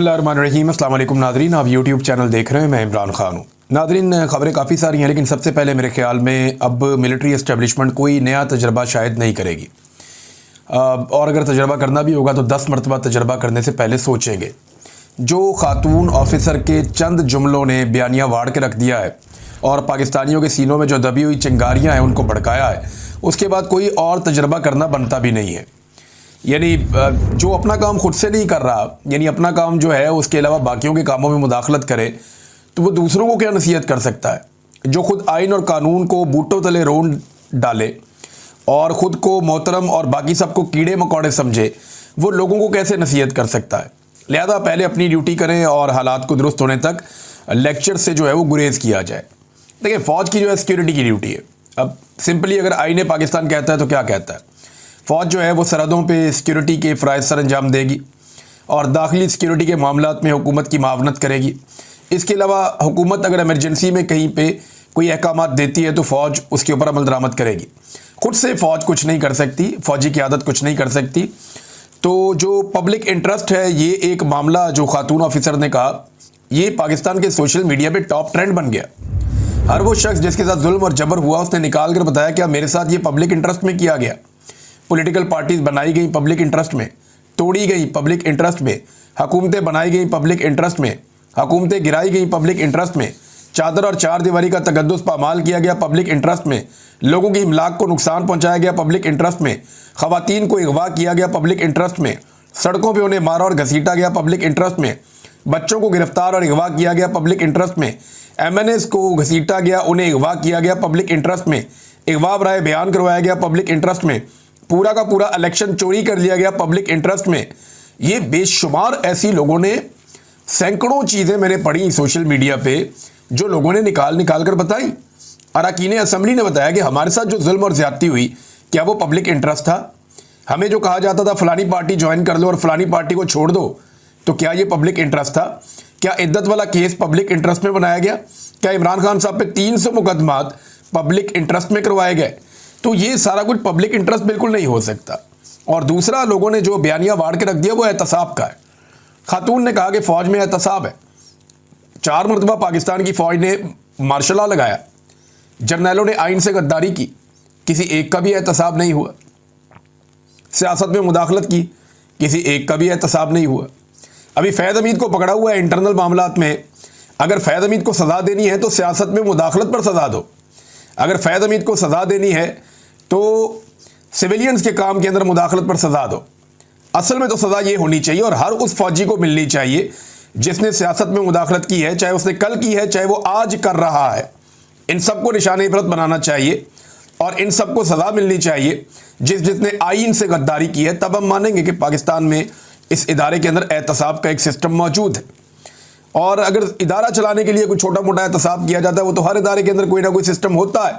बिस्मिल्लाहिर्रहमानिर्रहीम। अस्सलाम वालेकुम नादरीन, आप यूट्यूब चैनल देख रहे हैं, मैं इमरान खान हूँ। नादरीन, खबरें काफ़ी सारी हैं, लेकिन सबसे पहले मेरे ख्याल में अब मिलिट्री एस्टेब्लिशमेंट कोई नया तजर्बा शायद नहीं करेगी, और अगर तजर्बा करना भी होगा तो 10 मरतबा तजर्बा करने से पहले सोचेंगे। जो खातून ऑफिसर के चंद जुमलों ने बयानिया वाड़ के रख दिया है और पाकिस्तानियों के सीनों में जो दबी हुई चिंगारियाँ हैं उनको भड़काया है, उसके बाद कोई और तजर्बा करना बनता भी नहीं है। यानी जो अपना काम खुद से नहीं कर रहा, यानी अपना काम जो है उसके अलावा बाकियों के कामों में मुदाखलत करे, तो वो दूसरों को क्या नसीहत कर सकता है। जो खुद आइन और कानून को बूटों तले रोन डाले और ख़ुद को मोहतरम और बाकी सबको कीड़े मकोड़े समझे, वो लोगों को कैसे नसीहत कर सकता है। लिहाजा पहले अपनी ड्यूटी करें और हालात को दुरुस्त होने तक लेक्चर से जो है वो गुरेज किया जाए। देखिए, फ़ौज की जो है सिक्योरिटी की ड्यूटी है। अब सिंपली अगर आईने पाकिस्तान कहता है तो क्या कहता है, फ़ौज जो है वो सरहदों पे सिक्योरिटी के फ़राइज़ सर अंजाम देगी और दाखिली सिक्योरिटी के मामलात में हुकूमत की मावनत करेगी। इसके अलावा हुकूमत अगर इमरजेंसी में कहीं पे कोई अहकामात देती है तो फ़ौज उसके ऊपर अमल दरामद करेगी। खुद से फ़ौज कुछ नहीं कर सकती, फ़ौजी की आदत कुछ नहीं कर सकती। तो जो पब्लिक इंटरेस्ट है, ये एक मामला जो खातून ऑफिसर ने कहा, ये पाकिस्तान के सोशल मीडिया पे टॉप ट्रेंड बन गया। हर वो शख्स जिसके साथ जुल्म और जबर हुआ उसने निकाल कर बताया क्या मेरे साथ ये पब्लिक इंटरेस्ट में किया गया। पॉलिटिकल पार्टीज बनाई गई पब्लिक इंटरेस्ट में, तोड़ी गई पब्लिक इंटरेस्ट में, हुकूमतें बनाई गई पब्लिक इंटरेस्ट में, हुकूमतें गिराई गई पब्लिक इंटरेस्ट में, चादर और चार दीवारी का तकद्दुस पामाल किया गया पब्लिक इंटरेस्ट में, लोगों की इमलाक को नुकसान पहुंचाया गया पब्लिक इंटरेस्ट में, खवातीन को अगवा किया गया पब्लिक इंटरेस्ट में, सड़कों पर उन्हें मारा और घसीटा गया पब्लिक इंटरेस्ट में, बच्चों को गिरफ्तार और अगवा किया गया पब्लिक इंटरेस्ट में, MNAs को घसीटा गया, उन्हें अगवा किया गया पब्लिक इंटरेस्ट में, अगवा बराए बयान करवाया गया पब्लिक इंटरेस्ट में, पूरा का पूरा इलेक्शन चोरी कर लिया गया पब्लिक इंटरेस्ट में। ये बेशुमार ऐसी लोगों ने सैकड़ों चीज़ें मैंने पढ़ी सोशल मीडिया पे, जो लोगों ने निकाल कर बताई। अरकान असम्बली ने बताया कि हमारे साथ जो जुल्म और ज़्यादती हुई, क्या वो पब्लिक इंटरेस्ट था। हमें जो कहा जाता था फलानी पार्टी ज्वाइन कर लो और फलानी पार्टी को छोड़ दो, तो क्या ये पब्लिक इंटरेस्ट था। क्या इद्दत वाला केस पब्लिक इंटरेस्ट में बनाया गया। क्या इमरान खान साहब पे 300 मुकदमात पब्लिक इंटरेस्ट में करवाए गए। तो ये सारा कुछ पब्लिक इंटरेस्ट बिल्कुल नहीं हो सकता। और दूसरा, लोगों ने जो बयानिया वाड़ के रख दिया वो एहतसाब का है। खातून ने कहा कि फ़ौज में एहतसाब है। 4 मरतबा पाकिस्तान की फ़ौज ने मार्शल लॉ लगाया, जर्नैलों ने आइन से गद्दारी की, किसी एक का भी एहतसाब नहीं हुआ। सियासत में मुदाखलत की, किसी एक का भी एहतसाब नहीं हुआ। अभी फैज़ हमीद को पकड़ा हुआ है इंटरनल मामलात में। अगर फैज़ हमीद को सज़ा देनी है तो सियासत में मुदाखलत पर सज़ा दो। अगर फैज़ हमीद को सज़ा देनी है तो सिविलियंस के काम के अंदर मुदाखलत पर सज़ा दो। असल में तो सज़ा ये होनी चाहिए और हर उस फौजी को मिलनी चाहिए जिसने सियासत में मुदाखलत की है, चाहे उसने कल की है, चाहे वो आज कर रहा है। इन सबको निशान इबरत बनाना चाहिए और इन सबको सज़ा मिलनी चाहिए जिसने आइन से गद्दारी की है। तब हम मानेंगे कि पाकिस्तान में इस इदारे के अंदर एहतसाब का एक सिस्टम मौजूद है। और अगर इदारा चलाने के लिए कोई छोटा मोटा एहतसाब किया जाता है, वो तो हर इदारे के अंदर कोई ना कोई सिस्टम होता है,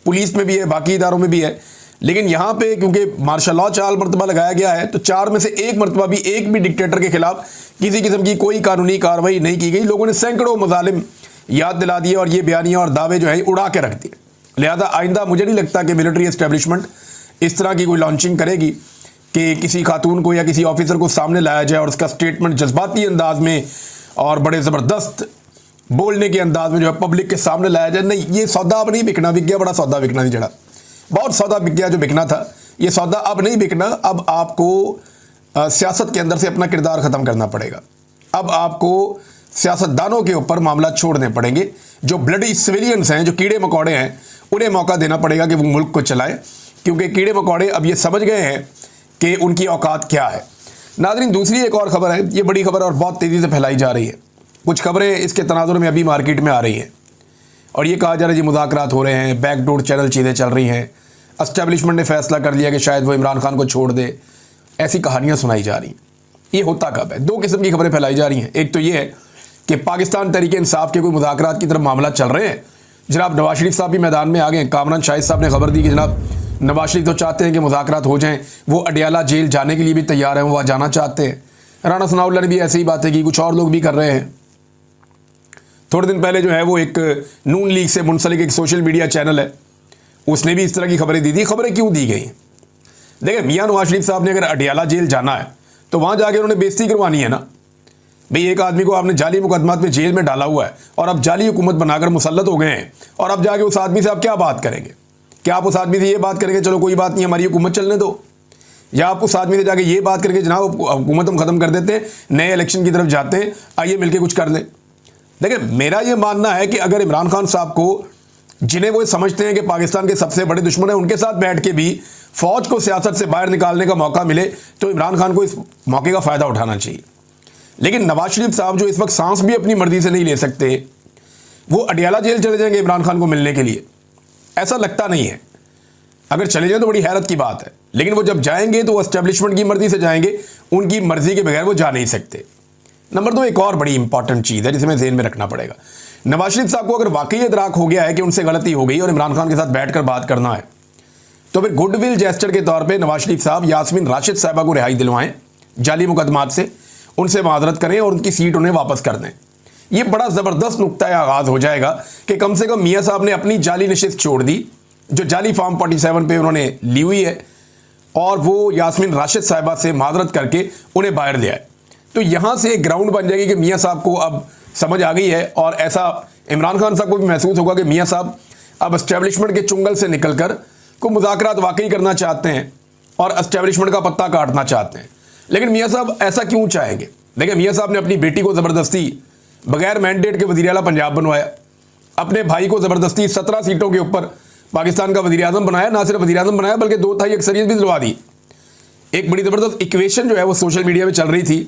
पुलिस में भी है, बाकी इदारों में भी है। लेकिन यहाँ पे क्योंकि मार्शल लॉ 4 मरतबा लगाया गया है, तो 4 में से 1 मरतबा भी एक भी डिक्टेटर के खिलाफ किसी किस्म की कोई कानूनी कार्रवाई नहीं की गई। लोगों ने सैकड़ों मजालिम याद दिला दिए और ये बयानियाँ और दावे जो है उड़ा के रख दिए। लिहाजा आइंदा मुझे नहीं लगता कि मिलिट्री एस्टेब्लिशमेंट इस तरह की कोई लॉन्चिंग करेगी कि किसी खातून को या किसी ऑफिसर को सामने लाया जाए और उसका स्टेटमेंट जज्बाती अंदाज में और बड़े ज़बरदस्त बोलने के अंदाज में जो है पब्लिक के सामने लाया जाए। नहीं, ये सौदा अब नहीं बिकना, बिक गया, बड़ा सौदा बिकना नहीं जड़ा, बहुत सौदा बिक गया जो बिकना था। ये सौदा अब नहीं बिकना। अब आपको सियासत के अंदर से अपना किरदार ख़त्म करना पड़ेगा। अब आपको सियासतदानों के ऊपर मामला छोड़ने पड़ेंगे। जो ब्लडी सिविलियंस हैं, जो कीड़े मकोड़े हैं, उन्हें मौका देना पड़ेगा कि वो मुल्क को चलाएं, क्योंकि कीड़े मकोड़े अब ये समझ गए हैं कि उनकी औकात क्या है। नाज़रीन, दूसरी एक और ख़बर है, ये बड़ी ख़बर और बहुत तेज़ी से फैलाई जा रही है। कुछ ख़बरें इसके तनाजुर में अभी मार्केट में आ रही हैं और ये कहा जा रहा है जी मुज़ाकरात हो रहे हैं, बैकडोर चैनल चीज़ें चल रही हैं, एस्टेब्लिशमेंट ने फैसला कर लिया कि शायद वो इमरान खान को छोड़ दे। ऐसी कहानियाँ सुनाई जा रही हैं। ये होता कब है? 2 किस्म की खबरें फैलाई जा रही हैं। एक तो ये है कि पाकिस्तान तहरीक इंसाफ के कोई मुज़ाकरात की तरफ मामला चल रहे हैं। जनाब नवाज शरीफ साहब भी मैदान में आ गए। कामरान शाहिद साहब ने खबर दी कि जनाब नवाज शरीफ तो चाहते हैं कि मुज़ाकरात हो जाएं, वो अडियाला जेल जाने के लिए भी तैयार हैं, वो वहाँ जाना चाहते हैं। राना सनाउल्लाह ने भी ऐसे ही बातें की, कुछ और लोग भी कर रहे हैं। थोड़े दिन पहले जो है वो एक नून लीग से मुंसलिक एक सोशल मीडिया चैनल है, उसने भी इस तरह की खबरें दी थी। खबरें क्यों दी गई? देखिए, मियाँ नवाज शरीफ साहब ने अगर अडियाला जेल जाना है तो वहाँ जाके उन्होंने बेइज्जती करवानी है ना। भाई एक आदमी को आपने जाली मुकदमात में जेल में डाला हुआ है और अब जाली हुकूमत बनाकर मुसल्लत हो गए हैं, और अब जाके उस आदमी से आप क्या बात करेंगे? क्या आप उस आदमी से ये बात करेंगे चलो कोई बात नहीं हमारी हुकूमत चलने दो, या आप उस आदमी से जाके ये बात करके जनाब हुकूमत हम ख़त्म कर देते हैं, नए इलेक्शन की तरफ जाते हैं, आइए मिलके कुछ कर लें? देखिए मेरा ये मानना है कि अगर इमरान खान साहब को, जिन्हें वो समझते हैं कि पाकिस्तान के सबसे बड़े दुश्मन है, उनके साथ बैठ के भी फौज को सियासत से बाहर निकालने का मौका मिले तो इमरान खान को इस मौके का फ़ायदा उठाना चाहिए। लेकिन नवाज शरीफ साहब जो इस वक्त सांस भी अपनी मर्जी से नहीं ले सकते, वो अडियाला जेल चले जाएंगे इमरान खान को मिलने के लिए? ऐसा लगता नहीं है। अगर चले जाए तो बड़ी हैरत की बात है, लेकिन वो जब जाएंगे तो वो एस्टेब्लिशमेंट की मर्जी से जाएंगे, उनकी मर्जी के बगैर वो जा नहीं सकते। नंबर 2, एक और बड़ी इंपॉर्टेंट चीज़ है जिसे मैं ज़हन में रखना पड़ेगा। नवाज शरीफ साहब को अगर वाकई इदराक हो गया है कि उनसे गलती हो गई और इमरान खान के साथ बैठकर बात करना है, तो फिर गुडविल जेस्चर के तौर पे नवाज शरीफ साहब यास्मीन राशिद साहबा को रिहाई दिलवाएं जाली मुकदमात से, उनसे माजरत करें और उनकी सीट उन्हें वापस कर दें। ये बड़ा ज़बरदस्त नुक्ता आगाज़ हो जाएगा कि कम से कम मियाँ साहब ने अपनी जाली नशिस्त छोड़ दी जो जाली फॉर्म 47 पे उन्होंने ली हुई है, और वो यास्मीन राशिद साहिबा से माजरत करके उन्हें बाहर ले आए। तो यहाँ से एक ग्राउंड बन जाएगी कि मियाँ साहब को अब समझ आ गई है, और ऐसा इमरान खान साहब को भी महसूस होगा कि मियाँ साहब अब एस्टेब्लिशमेंट के चुंगल से निकलकर को मुज़ाकरात वाकई करना चाहते हैं और एस्टेब्लिशमेंट का पत्ता काटना चाहते हैं। लेकिन मियाँ साहब ऐसा क्यों चाहेंगे? देखिए मियाँ साहब ने अपनी बेटी को ज़बरदस्ती बगैर मैंडेट के वज़ीर आला पंजाब बनवाया, अपने भाई को ज़बरदस्ती 17 सीटों के ऊपर पाकिस्तान का वज़ीर आज़म बनाया, ना सिर्फ वज़ीर आज़म बनाया बल्कि 2/3 अक्सरियत भी दिलवा दी। एक बड़ी ज़बरदस्त इक्वेशन जो है वो सोशल मीडिया में चल रही थी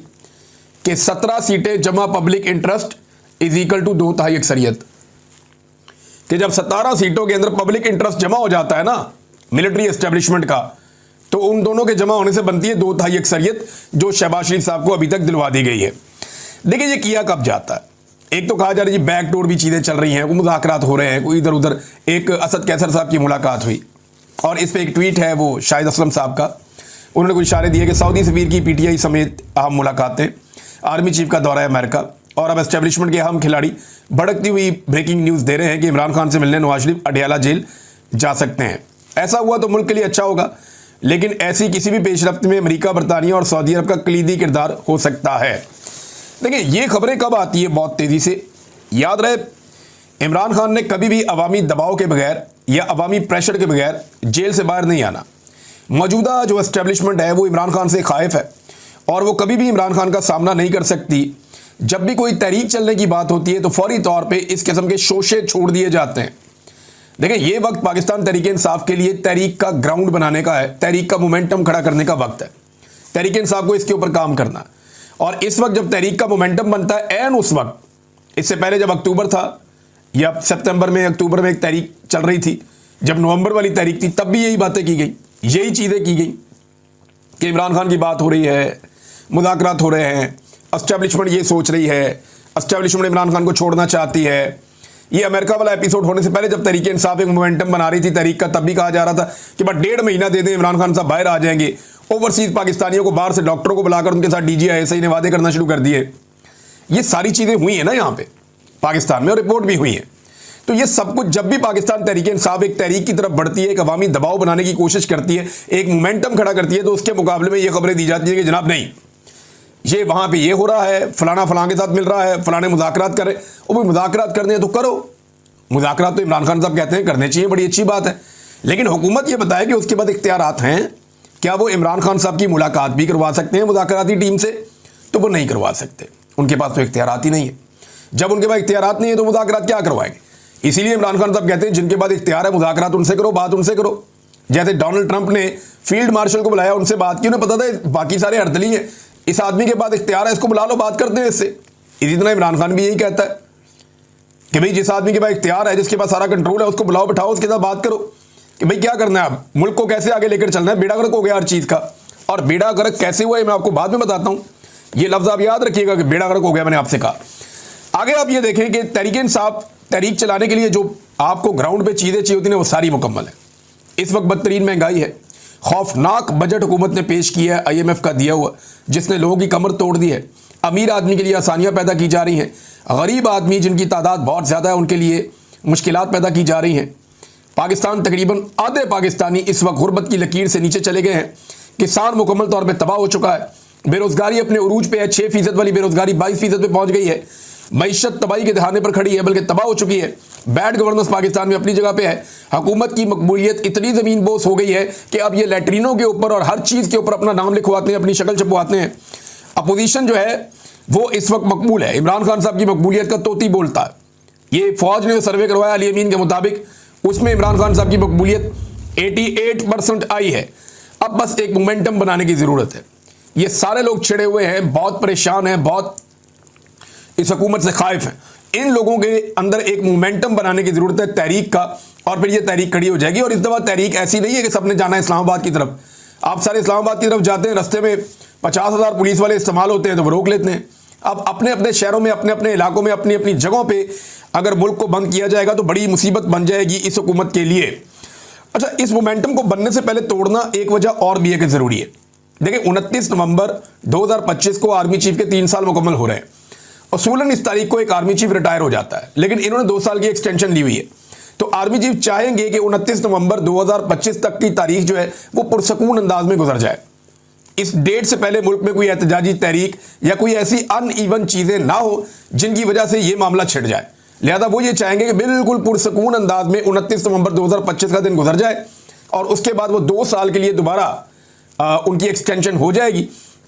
कि 17 सीटें जमा public interest is equal to 2/3 अक्सरियत, कि जब 17 सीटों के अंदर पब्लिक इंटरेस्ट जमा हो जाता है ना मिलिट्री एस्टेब्लिशमेंट का, तो उन दोनों के जमा होने से बनती है 2/3 अक्सरियत, जो शहबाज शरीफ साहब को अभी तक दिलवा दी गई है। देखिए ये किया कब जाता है? एक तो कहा जा रहा है जी बैक डोर भी चीज़ें चल रही हैं, कोई मुज़ाकरात हो रहे हैं, कोई इधर उधर। एक असद कैसर साहब की मुलाकात हुई और इस पर एक ट्वीट है वो शाहिद असलम साहब का, उन्होंने कुछ इशारे दिए कि सऊदी सफीर की PTI समेत अहम मुलाकातें, आर्मी चीफ का दौरा है अमेरिका, और अब एस्टेब्लिशमेंट के अहम खिलाड़ी भड़कती हुई ब्रेकिंग न्यूज़ दे रहे हैं कि इमरान खान से मिलने नवाज शरीफ अडियाला जेल जा सकते हैं। ऐसा हुआ तो मुल्क के लिए अच्छा होगा, लेकिन ऐसी किसी भी पेशरफ्त में अमेरिका, बरतानिया और सऊदी अरब का कलीदी किरदार हो सकता है। देखिए ये खबरें कब आती है बहुत तेज़ी से। याद रहे इमरान खान ने कभी भी अवामी दबाव के बगैर या अवामी प्रेशर के बगैर जेल से बाहर नहीं आना। मौजूदा जो एस्टेब्लिशमेंट है वो इमरान खान से खाइफ है और वो कभी भी इमरान खान का सामना नहीं कर सकती। जब भी कोई तहरीक चलने की बात होती है तो फौरी तौर पे इस किस्म के शोशे छोड़ दिए जाते हैं। देखिए ये वक्त पाकिस्तान तहरीक इंसाफ के लिए तहरीक का ग्राउंड बनाने का है, तहरीक का मोमेंटम खड़ा करने का वक्त है। तहरीक इंसाफ को इसके ऊपर काम करना, और इस वक्त जब तहरीक का मोमेंटम बनता है एन उस वक्त, इससे पहले जब अक्टूबर था या सितंबर में अक्टूबर में एक तहरीक चल रही थी, जब नवंबर वाली तहरीक थी तब भी यही बातें की गई, यही चीज़ें की गई कि इमरान खान की बात हो रही है, मुज़ाकरात हो रहे हैं, एस्टेब्लिशमेंट ये सोच रही है, एस्टेब्लिशमेंट इमरान खान को छोड़ना चाहती है। ये अमेरिका वाला एपिसोड होने से पहले जब तहरीक इंसाफ एक मोमेंटम बना रही थी तहरीक का, तब भी कहा जा रहा था कि बस 1.5 महीना दे दें, इमरान खान साहब बाहर आ जाएंगे। ओवरसीज पाकिस्तानियों को बाहर से डॉक्टरों को बुलाकर उनके साथ DGI ने वादे करना शुरू कर दिए। ये सारी चीज़ें हुई हैं ना यहाँ पे पाकिस्तान में, और रिपोर्ट भी हुई है। तो ये सब कुछ जब भी पाकिस्तान तहरीक इंसाफ एक तहरीक की तरफ बढ़ती है, एक अवामी दबाव बनाने की कोशिश करती है, एक मोमेंटम खड़ा करती है, तो उसके मुकाबले में ये खबरें दी जाती है कि जनाब नहीं ये वहाँ पे ये हो रहा है, फलाना फलां के साथ मिल रहा है, फलाने मुज़ाकरात कर रहे। वो भी मुज़ाकरात करने हैं तो करो, मुज़ाकरात तो इमरान खान साहब कहते हैं करने चाहिए, बड़ी अच्छी बात है, लेकिन हुकूमत ये बताए कि उसके बाद इख्तियारात हैं। क्या वो इमरान खान साहब की मुलाकात भी करवा सकते हैं मुज़ाकराती टीम से? तो वो नहीं करवा सकते, उनके पास तो इख्तियारात ही नहीं है। जब उनके पास इख्तियारात नहीं है तो मुज़ाकरात क्या करवाएंगे? इसीलिए इमरान खान साहब कहते हैं जिनके पास इख्तियार है मुज़ाकरात उनसे करो, बात उनसे करो। जैसे डोनाल्ड ट्रंप ने फील्ड मार्शल को बुलाया, उनसे बात की, उन्हें पता था बाकी सारे हड़दली हैं, इस आदमी के पास इख्तियार है, इसको बुला लो, बात करते हैं इससे। इसी तरह इमरान खान भी यही कहता है कि भाई जिस आदमी के पास इख्तियार है, जिसके पास सारा कंट्रोल है, उसको बुलाओ, बिठाओ, उसके साथ बात करो कि भाई क्या करना है, अब मुल्क को कैसे आगे लेकर चलना है। बेड़ा गर्क हो गया हर चीज़ का, और बेड़ा गर्क कैसे हुआ है मैं आपको बाद में बताता हूँ। ये लफ्ज़ आप याद रखिएगा कि बेड़ा गर्क हो गया, मैंने आपसे कहा। आगे आप ये देखें कि तहरीक इंसाफ तहरीक चलाने के लिए जो आपको ग्राउंड पे चीज़ें चाहिए होती हैं वो सारी मुकम्मल है। इस वक्त बदतरीन महंगाई है, खौफनाक बजट हुकूमत ने पेश किया है IMF का दिया हुआ, जिसने लोगों की कमर तोड़ दी है। अमीर आदमी के लिए आसानियाँ पैदा की जा रही हैं, गरीब आदमी जिनकी तादाद बहुत ज़्यादा है उनके लिए मुश्किलात पैदा की जा रही हैं। पाकिस्तान तकरीबन आधे पाकिस्तानी इस वक्त गुर्बत की लकीर से नीचे चले गए हैं। किसान मुकम्मल तौर पर तबाह हो चुका है, बेरोजगारी अपने उरूज पे है, 6% वाली बेरोजगारी 22% पे पहुंच गई है। मईशत तबाही के दहाने पर खड़ी है, बल्कि तबाह हो चुकी है। बैड गवर्नेंस पाकिस्तान में अपनी जगह पे है। हुकूमत की मकबूलियत इतनी ज़मीन बोस हो गई है कि अब ये लैट्रीनों के ऊपर और हर चीज़ के ऊपर अपना नाम लिखवाते हैं, अपनी शक्ल छपवाते हैं। अपोजिशन जो है वो इस वक्त मकबूल है। इमरान खान साहब की मकबूलियत का तोती बोलता है। ये फौज ने सर्वे करवाया अली अमीन के मुताबिक, उसमें इमरान खान साहब की मकबूलियत 88% आई है। अब बस एक मोमेंटम बनाने की ज़रूरत है। ये सारे लोग छिड़े हुए हैं, बहुत परेशान हैं, बहुत इस हुकूमत से खाइफ हैं। इन लोगों के अंदर एक मोमेंटम बनाने की ज़रूरत है तहरीक का, और फिर ये तहरीक खड़ी हो जाएगी। और इस दफ़ा तहरीक ऐसी नहीं है कि सबने जाना है इस्लामाबाद की तरफ। आप सारे इस्लामाबाद की तरफ जाते हैं, रास्ते में 50,000 पुलिस वाले इस्तेमाल होते हैं तो वो रोक लेते हैं। अब अपने अपने शहरों में, अपने अपने इलाकों में, अपनी अपनी जगहों पे अगर मुल्क को बंद किया जाएगा तो बड़ी मुसीबत बन जाएगी इस हुकूमत के लिए। अच्छा, इस मोमेंटम को बनने से पहले तोड़ना एक वजह और भी है कि ज़रूरी है। देखिए, 29 नवंबर 2025 को आर्मी चीफ के 3 साल मुकम्मल हो रहे हैं। असूलन इस तारीख को एक आर्मी चीफ रिटायर हो जाता है, लेकिन इन्होंने 2 साल की एक्सटेंशन ली हुई है। तो आर्मी चीफ चाहेंगे कि 29 नवंबर 2025 तक की तारीख जो है वो पुरसकून अंदाज में गुजर जाए। इस डेट से पहले मुल्क में कोई एहतजाजी तहरीक या कोई ऐसी अनइवन चीज़ें ना हो जिनकी वजह से ये मामला छिड़ जाए। लिहाजा वो ये चाहेंगे कि बिल्कुल पुरसकून अंदाज में 29 नवंबर 2025 का दिन गुजर जाए और उसके बाद वो 2 साल के लिए दोबारा उनकी एक्सटेंशन हो जाएगी।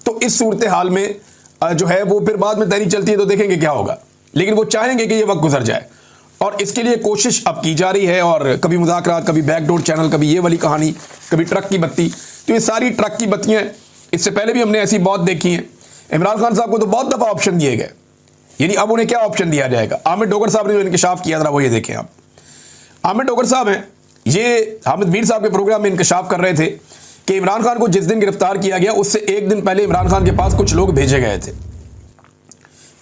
तो इस सूरत हाल में जो है वो फिर बाद में तहरीक चलती है तो देखेंगे क्या होगा, लेकिन वो चाहेंगे कि ये वक्त गुजर जाए और इसके लिए कोशिश अब की जा रही है। और कभी मुज़ाकरात, कभी बैकडोर चैनल, कभी ये वाली कहानी, कभी ट्रक की बत्ती। तो ये सारी ट्रक की बत्तियाँ, इससे पहले भी हमने ऐसी बहुत देखी हैं। इमरान खान साहब को तो बहुत दफ़ा ऑप्शन दिए गए, यानी अब उन्हें क्या ऑप्शन दिया जाएगा। आमिर डोगर साहब ने जो इंकशाफ किया था वो ये देखें आप। आमिर डोगर साहब हैं, ये हामिद मीर साहब के प्रोग्राम में इंकशाफ कर रहे थे कि इमरान खान को जिस दिन गिरफ्तार किया गया उससे एक दिन पहले इमरान खान के पास कुछ लोग भेजे गए थे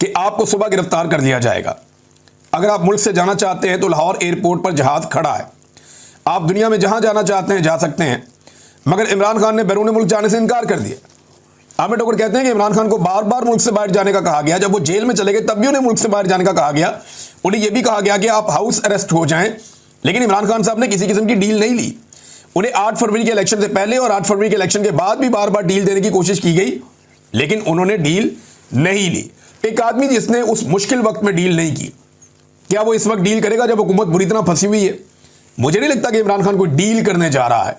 कि आपको सुबह गिरफ्तार कर लिया जाएगा। अगर आप मुल्क से जाना चाहते हैं तो लाहौर एयरपोर्ट पर जहाज खड़ा है, आप दुनिया में जहां जाना चाहते हैं जा सकते हैं। मगर इमरान खान ने बैरून मुल्क जाने से इनकार कर दिया। आमिर डोगर कहते हैं कि इमरान खान को बार बार मुल्क से बाहर जाने का कहा गया। जब वो जेल में चले गए तब भी उन्हें मुल्क से बाहर जाने का कहा गया। उन्हें यह भी कहा गया कि आप हाउस अरेस्ट हो जाएं, लेकिन इमरान खान साहब ने किसी किस्म की डील नहीं ली। उन्हें 8 फरवरी के इलेक्शन से पहले और 8 फरवरी के इलेक्शन के बाद भी बार बार डील देने की कोशिश की गई, लेकिन उन्होंने डील नहीं ली। एक आदमी जिसने उस मुश्किल वक्त में डील नहीं की, क्या वो इस वक्त डील करेगा जब हुकूमत बुरी तरह फंसी हुई है? मुझे नहीं लगता कि इमरान खान कोई डील करने जा रहा है।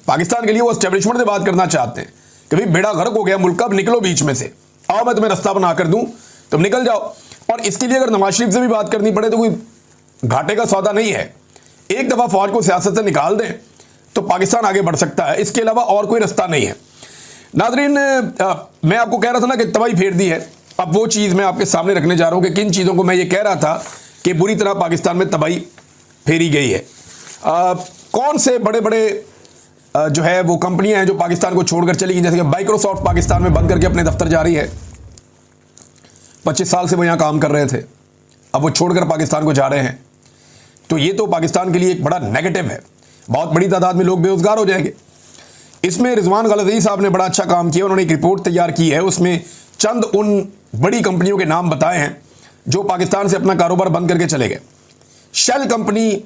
पाकिस्तान के लिए वो एस्टेब्लिशमेंट से बात करना चाहते हैं कि भाई बेड़ा गर्क हो गया मुल्क का, अब निकलो बीच में से, आओ मैं तुम्हें रास्ता बना कर दूं, तुम निकल जाओ। और इसके लिए अगर नवाज शरीफ से भी बात करनी पड़े तो कोई घाटे का सौदा नहीं है। एक दफ़ा फौज को सियासत से निकाल दें तो पाकिस्तान आगे बढ़ सकता है, इसके अलावा और कोई रास्ता नहीं है। नाज़रीन, मैं आपको कह रहा था ना कि तबाही फेर दी है। अब वो चीज़ मैं आपके सामने रखने जा रहा हूँ कि किन चीज़ों को मैं ये कह रहा था कि बुरी तरह पाकिस्तान में तबाही फेरी गई है। कौन से बड़े बड़े जो है वो कंपनियां हैं जो पाकिस्तान को छोड़कर चली गई, जैसे कि माइक्रोसॉफ्ट पाकिस्तान में बंद करके अपने दफ्तर जा रही है। 25 साल से वो यहाँ काम कर रहे थे, अब वो छोड़कर पाकिस्तान को जा रहे हैं। तो ये तो पाकिस्तान के लिए एक बड़ा नेगेटिव है। बहुत बड़ी तादाद में लोग बेरोजगार हो जाएंगे। इसमें रिजवान गलज़ई साहब ने बड़ा अच्छा काम किया। उन्होंने एक रिपोर्ट तैयार की है, उसमें चंद उन बड़ी कंपनियों के नाम बताए हैं जो पाकिस्तान से अपना कारोबार बंद करके चले गए। शेल कंपनी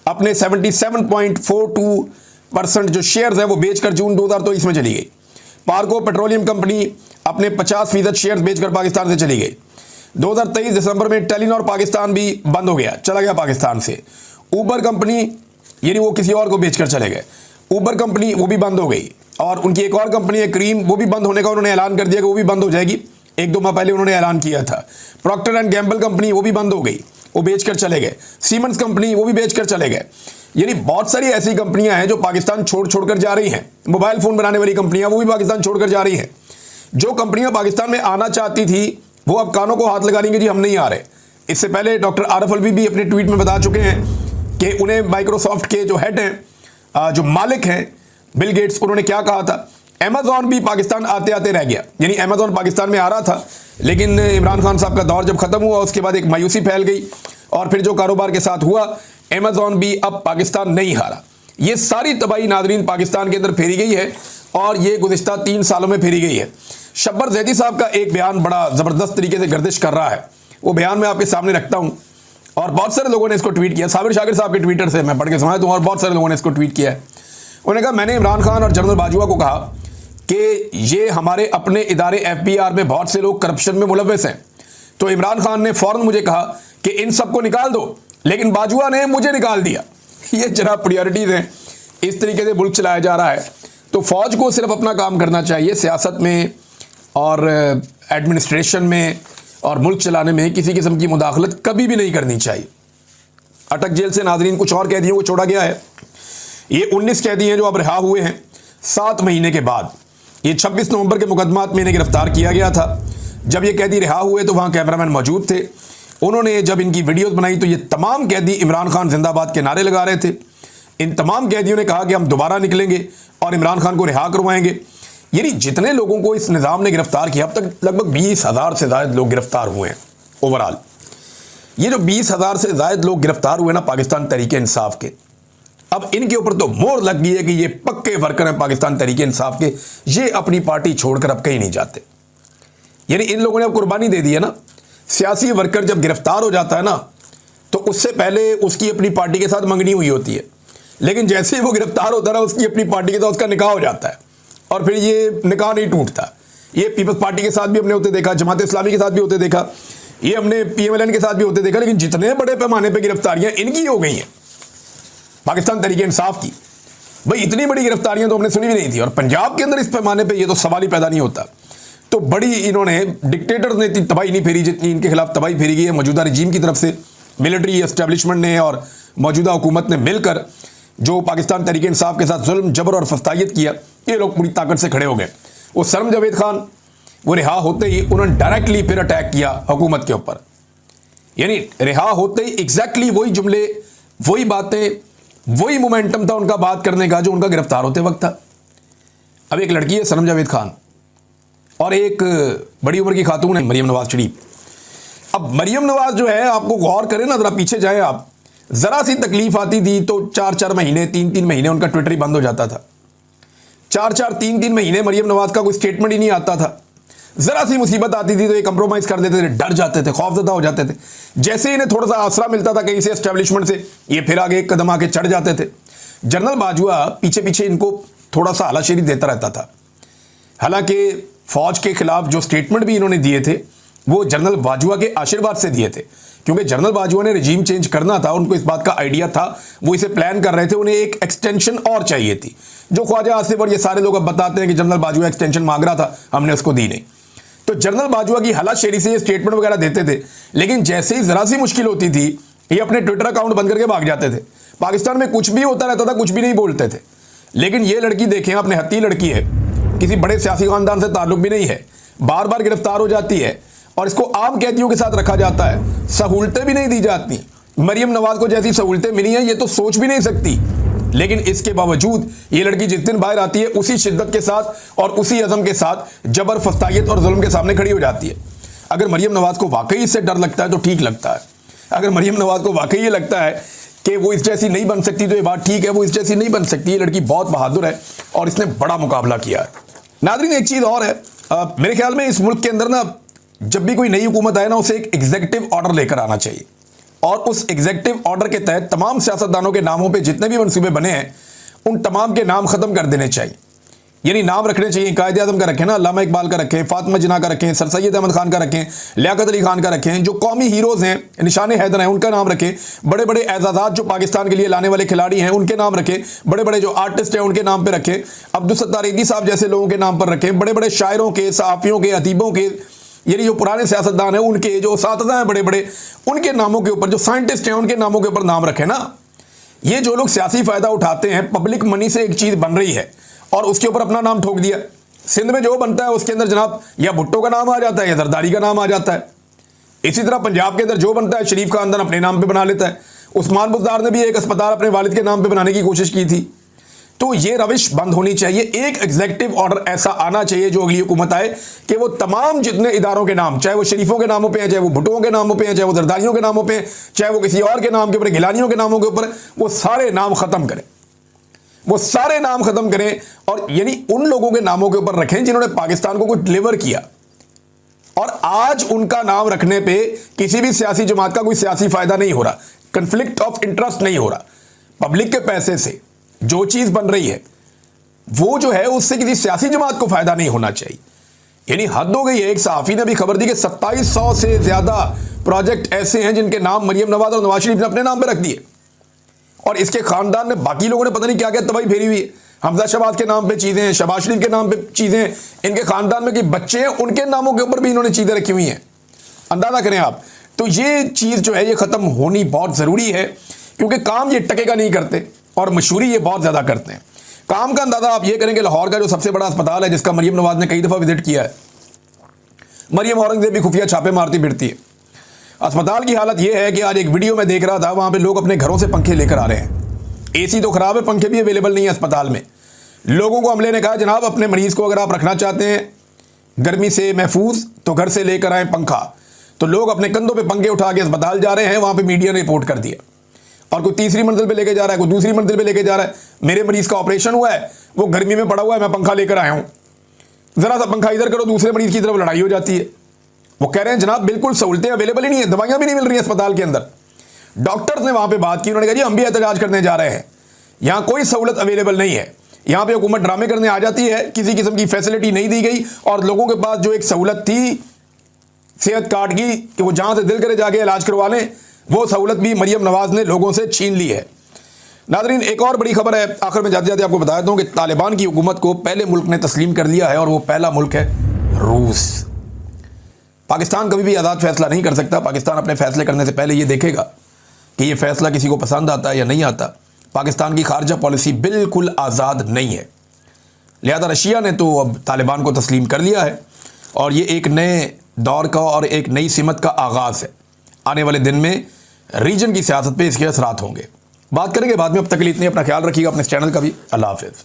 अपने 77.42% जो शेयर्स हैं वो बेचकर जून 2023 में चली गई। पार्को पेट्रोलियम कंपनी अपने 50% शेयर्स बेचकर पाकिस्तान से चली गई। 2023 दिसंबर में टेलीनॉर पाकिस्तान भी बंद हो गया, चला गया पाकिस्तान से। ऊबर कंपनी, यानी वो किसी और को बेचकर चले गए। ऊबर कंपनी वो भी बंद हो गई। और उनकी एक और कंपनी है क्रीम, वो भी बंद होने का उन्होंने ऐलान कर दिया कि वो भी बंद हो जाएगी। 1-2 माह पहले उन्होंने ऐलान किया था। प्रॉक्टर एंड गैम्बल कंपनी वो भी बंद हो गई, वो बेचकर चले गए। सीमेंट्स कंपनी वो भी बेचकर चले गए। यानी बहुत सारी ऐसी कंपनियां हैं जो पाकिस्तान छोड़कर जा रही हैं। मोबाइल फ़ोन बनाने वाली कंपनियां वो भी पाकिस्तान छोड़कर जा रही हैं। जो कंपनियां पाकिस्तान में आना चाहती थी वो अब कानों को हाथ लगा रही हैं कि जी हम नहीं आ रहे। इससे पहले डॉक्टर आरफ अलवी भी अपने ट्वीट में बता चुके हैं कि उन्हें माइक्रोसॉफ्ट के जो हेड हैं, जो मालिक हैं बिल गेट्स, उन्होंने क्या कहा था। अमेज़ॉन भी पाकिस्तान आते आते रह गया, यानी अमेज़ॉन पाकिस्तान में आ रहा था, लेकिन इमरान खान साहब का दौर जब ख़त्म हुआ उसके बाद एक मायूसी फैल गई और फिर जो कारोबार के साथ हुआ, अमेज़ॉन भी अब पाकिस्तान नहीं हारा। ये सारी तबाही नाज़रीन पाकिस्तान के अंदर फेरी गई है और ये गुज़िश्ता 3 सालों में फेरी गई है। शब्बर जैदी साहब का एक बयान बड़ा ज़बरदस्त तरीके से गर्दिश कर रहा है, वो बयान मैं आपके सामने रखता हूँ और बहुत सारे लोगों ने इसको ट्वीट किया। साबिर शाकिर साहब के ट्विटर से मैं पढ़ के सुनाया दूँ और बहुत सारे लोगों ने इसको ट्वीट किया है। उन्होंने कहा, मैंने इमरान खान और जनरल बाजवा को कहा कि ये हमारे इदारे इदारे FBI में बहुत से लोग करप्शन में मुलव्वस हैं। तो इमरान खान ने फौरन मुझे कहा कि इन सबको निकाल दो, लेकिन बाजुआ ने मुझे निकाल दिया। ये जरा प्रायोरिटीज हैं, इस तरीके से मुल्क चलाया जा रहा है। तो फौज को सिर्फ अपना काम करना चाहिए, सियासत में और एडमिनिस्ट्रेशन में और मुल्क चलाने में किसी किस्म की मुदाखलत कभी भी नहीं करनी चाहिए। अटक जेल से नाजरीन कुछ और कैदियों को छोड़ा गया है। ये 19 कैदी हैं जो अब रिहा हुए हैं 7 महीने के बाद। ये 26 नवंबर के मुकदमात में इन्हें गिरफ्तार किया गया था। जब ये कैदी रिहा हुए तो वहाँ कैमरामैन मौजूद थे। उन्होंने जब इनकी वीडियोस बनाई तो ये तमाम कैदी इमरान खान जिंदाबाद के नारे लगा रहे थे। इन तमाम कैदियों ने कहा कि हम दोबारा निकलेंगे और इमरान खान को रिहा करवाएंगे। यानी जितने लोगों को इस निज़ाम ने गिरफ्तार किया, अब तक लगभग 20,000 से ज़ायद लोग गिरफ्तार हुए हैं ओवरऑल। ये जो 20,000 से ज़ायद लोग गिरफ्तार हुए ना पाकिस्तान तहरीक इंसाफ के, अब इनके ऊपर तो मोहर लग गई है कि ये पक्के वर्कर हैं पाकिस्तान तहरीक इंसाफ के, ये अपनी पार्टी छोड़कर अब कहीं नहीं जाते। यानी इन लोगों ने अब कुर्बानी दे दी है ना। सियासी वर्कर जब गिरफ्तार हो जाता है ना तो उससे पहले उसकी अपनी पार्टी के साथ मंगनी हुई होती है, लेकिन जैसे ही वो गिरफ्तार होता है ना उसकी अपनी पार्टी के साथ उसका निकाह हो जाता है और फिर ये निकाह नहीं टूटता। ये पीपल्स पार्टी के साथ भी हमने होते देखा, जमात इस्लामी के साथ भी होते देखा, ये हमने PMLN के साथ भी होते देखा। लेकिन जितने बड़े पैमाने पर गिरफ्तारियां इनकी हो गई हैं पाकिस्तान तहरीक इंसाफ की, भाई इतनी बड़ी गिरफ्तारियां तो हमने सुनी भी नहीं थी। और पंजाब के अंदर इस पैमाने पे ये तो सवाल ही पैदा नहीं होता। तो बड़ी इन्होंने डिक्टेटर्स ने इतनी तबाही नहीं फेरी जितनी इनके खिलाफ तबाही फेरी गई है मौजूदा रजीम की तरफ से। मिलिट्री एस्टेब्लिशमेंट ने और मौजूदा हुकूमत ने मिलकर जो पाकिस्तान तहरीक इंसाफ के साथ जुल्म जबर और फस्तायत किया, ये लोग पूरी ताकत से खड़े हो गए। वो सरम जावेद खान वो रिहा होते ही उन्होंने डायरेक्टली फिर अटैक किया हुकूमत के ऊपर। यानी रिहा होते ही एग्जैक्टली वही जुमले, वही बातें, वही मोमेंटम था उनका बात करने का जो उनका गिरफ्तार होते वक्त था। अब एक लड़की है सनम जावेद खान और एक बड़ी उम्र की खातून है मरियम नवाज शरीफ। अब मरियम नवाज जो है, आपको गौर करें ना, जरा पीछे जाए आप, जरा सी तकलीफ आती थी तो 4-4 महीने 3-3 महीने उनका ट्विटर ही बंद हो जाता था। 4-4 3-3 महीने मरियम नवाज का कोई स्टेटमेंट ही नहीं आता था। जरा सी मुसीबत आती थी तो ये कंप्रोमाइज कर देते थे, डर जाते थे, खौफजदा हो जाते थे। जैसे इन्हें थोड़ा सा आसरा मिलता था कहीं से एस्टेब्लिशमेंट से, ये फिर आगे एक कदम आके चढ़ जाते थे। जनरल बाजुआ पीछे पीछे इनको थोड़ा सा आलाशेरी देता रहता था। हालांकि फौज के खिलाफ जो स्टेटमेंट भी इन्होंने दिए थे वो जनरल बाजुआ के आशीर्वाद से दिए थे, क्योंकि जनरल बाजुआ ने रजीम चेंज करना था, उनको इस बात का आइडिया था, वो इसे प्लान कर रहे थे, उन्हें एक एक्सटेंशन और चाहिए थी, जो ख्वाजा आसिफ और ये सारे लोग अब बताते हैं कि जनरल बाजुआ एक्सटेंशन मांग रहा था, हमने उसको दी नहीं। तो जनरल बाजुआ की हलाशेरी से ये स्टेटमेंट वगैरह देते थे, लेकिन जैसे ही जरा सी मुश्किल होती थी ये अपने ट्विटर अकाउंट बंद करके भाग जाते थे। पाकिस्तान में कुछ भी होता रहता था, कुछ भी नहीं बोलते थे। लेकिन ये लड़की देखें, अपने हत्ती लड़की है, किसी बड़े सियासी खानदान से ताल्लुक भी नहीं है, बार बार गिरफ्तार हो जाती है और इसको आम कैदियों के साथ रखा जाता है, सहूलतें भी नहीं दी जाती। मरियम नवाज को जैसी सहूलतें मिली हैं ये तो सोच भी नहीं सकती। लेकिन इसके बावजूद ये लड़की जिस दिन बाहर आती है उसी शिद्दत के साथ और उसी अज़म के साथ जबर, फस्तायत और जुल्म के सामने खड़ी हो जाती है। अगर मरियम नवाज को वाकई इससे डर लगता है तो ठीक लगता है। अगर मरियम नवाज को वाकई ये लगता है कि वो इस जैसी नहीं बन सकती तो ये बात ठीक है, वो इस जैसी नहीं बन सकती। ये लड़की बहुत बहादुर है और इसने बड़ा मुकाबला किया है। नाज़रीन, एक चीज़ और है, मेरे ख्याल में इस मुल्क के अंदर ना जब भी कोई नई हुकूमत आए ना उसे एक एग्जीक्यूटिव ऑर्डर लेकर आना चाहिए और उस एग्जीक्यूटिव ऑर्डर के तहत तमाम सियासतदानों के नामों पे जितने भी मनसूबे बने हैं उन तमाम के नाम खत्म कर देने चाहिए। यानी नाम रखने चाहिए, कायदे आज़म का रखें ना, अल्लामा इकबाल का रखें, फातिमा जिन्ना का रखें, सर सैयद अहमद खान का रखें, लियाकत अली खान का रखें, जो कौमी हीरोज़ हैं, निशान हैदर हैं, उनका नाम रखें। बड़े बड़े एजाज़ात जो पाकिस्तान के लिए लाने वाले खिलाड़ी हैं उनके नाम रखें। बड़े बड़े जो आर्टिस्ट हैं उनके नाम पर रखें। अब्दुल सत्तार ईदी साहब जैसे लोगों के नाम पर रखें। बड़े बड़े शायरों के, सहाफ़ियों के, अदीबों के, यानी जो पुराने सियासतदान हैं उनके, जो उस्ताद हैं बड़े बड़े, उनके नामों के ऊपर, जो साइंटिस्ट हैं उनके नामों के ऊपर नाम रखें ना। ये जो लोग सियासी फ़ायदा उठाते हैं, पब्लिक मनी से एक चीज़ बन रही है और उसके ऊपर अपना नाम ठोक दिया। सिंध में जो बनता है उसके अंदर जनाब या भुट्टो का नाम आ जाता है या जरदारी का नाम आ जाता है। इसी तरह पंजाब के अंदर जो बनता है शरीफ खानदान अपने नाम पे बना लेता है। उस्मान बुज़दार ने भी एक अस्पताल अपने वालिद के नाम पे बनाने की कोशिश की थी। तो ये रविश बंद होनी चाहिए। एक एग्जीक्यूटिव ऑर्डर ऐसा आना चाहिए जो अगली हुकूमत आए कि वो तमाम जितने इदारों के नाम, चाहे वो शरीफों के नामों पे हैं, चाहे वो भुट्टों के नामों पे हैं, चाहे वो जरदारियों के नामों पे, चाहे वो किसी और के नाम के ऊपर, गिलानियों के नामों के ऊपर, वो सारे नाम खत्म करें। वो सारे नाम खत्म करें और यानी उन लोगों के नामों के ऊपर रखें जिन्होंने पाकिस्तान को कुछ डिलीवर किया। और आज उनका नाम रखने पे किसी भी सियासी जमात का कोई सियासी फायदा नहीं हो रहा, कन्फ्लिक्ट ऑफ इंटरेस्ट नहीं हो रहा। पब्लिक के पैसे से जो चीज बन रही है वो जो है उससे किसी सियासी जमात को फायदा नहीं होना चाहिए। यानी हद हो गई है। एक सहाफ़ी ने भी खबर दी कि 2700 से ज्यादा प्रोजेक्ट ऐसे हैं जिनके नाम मरियम नवाज और नवाज शरीफ ने अपने नाम पर रख दिए, और इसके खानदान ने, बाकी लोगों ने पता नहीं क्या क्या तबाही फेरी हुई है। हमजा शहबाज के नाम पे चीजें हैं, शहबाज शरीफ के नाम पे चीजें हैं, इनके खानदान में कि बच्चे हैं उनके नामों के ऊपर भी इन्होंने चीजें रखी हुई हैं। अंदाजा करें आप। तो ये चीज जो है ये खत्म होनी बहुत जरूरी है, क्योंकि काम ये टकेगा नहीं करते और मशहूरी ये बहुत ज्यादा करते हैं। काम का अंदाजा आप ये करेंगे, लाहौर का जो सबसे बड़ा अस्पताल है जिसका मरियम नवाज ने कई दफा विजिट किया है, मरियम औरंगजेब भी खुफिया छापे मारती फिरती है। अस्पताल की हालत यह है कि आज एक वीडियो में देख रहा था, वहां पे लोग अपने घरों से पंखे लेकर आ रहे हैं। एसी तो खराब है, पंखे भी अवेलेबल नहीं है अस्पताल में। लोगों को अमले ने कहा जनाब अपने मरीज को अगर आप रखना चाहते हैं गर्मी से महफूज तो घर से लेकर आए पंखा। तो लोग अपने कंधों पे पंखे उठा के अस्पताल जा रहे हैं। वहां पे मीडिया ने रिपोर्ट कर दिया, और कोई तीसरी मंजिल पे लेके जा रहा है, कोई दूसरी मंजिल पे लेके जा रहा है। मेरे मरीज का ऑपरेशन हुआ है, वो गर्मी में पड़ा हुआ है, मैं पंखा लेकर आया हूं, जरा सा पंखा इधर करो, दूसरे मरीज की तरफ लड़ाई हो जाती है। वो कह रहे हैं जनाब बिल्कुल सहूलतें अवेलेबल ही नहीं है, दवाइयां भी नहीं मिल रही हैं अस्पताल के अंदर। डॉक्टर्स ने वहां पे बात की, उन्होंने कहा जी हम भी एहतजाज करने जा रहे हैं, यहां कोई सहूलत अवेलेबल नहीं है। यहां पे हुकूमत ड्रामे करने आ जाती है, किसी किस्म की फैसिलिटी नहीं दी गई, और लोगों के पास जो एक सहूलत थी सेहत कार्ड की कि वो जहां से दिल करे जाके इलाज करवा लें, वो सहूलत भी मरियम नवाज ने लोगों से छीन ली है। नादरीन, एक और बड़ी खबर है, आखिर में जाते जाते आपको बता देता हूं कि तालिबान की हुकूमत को पहले मुल्क ने तस्लीम कर लिया है, और वो पहला मुल्क है रूस। पाकिस्तान कभी भी आज़ाद फैसला नहीं कर सकता। पाकिस्तान अपने फैसले करने से पहले ये देखेगा कि ये फैसला किसी को पसंद आता है या नहीं आता। पाकिस्तान की खारजा पॉलिसी बिल्कुल आज़ाद नहीं है। लिहाजा रशिया ने तो अब तालिबान को तस्लीम कर लिया है, और ये एक नए दौर का और एक नई सिमत का आगाज़ है। आने वाले दिन में रीजन की सियासत पे इसके असरात होंगे। बात करेंगे बाद में, अब तक के लिए इतने। अपना ख्याल रखिएगा, अपने चैनल का भी। अल्लाह हाफिज़।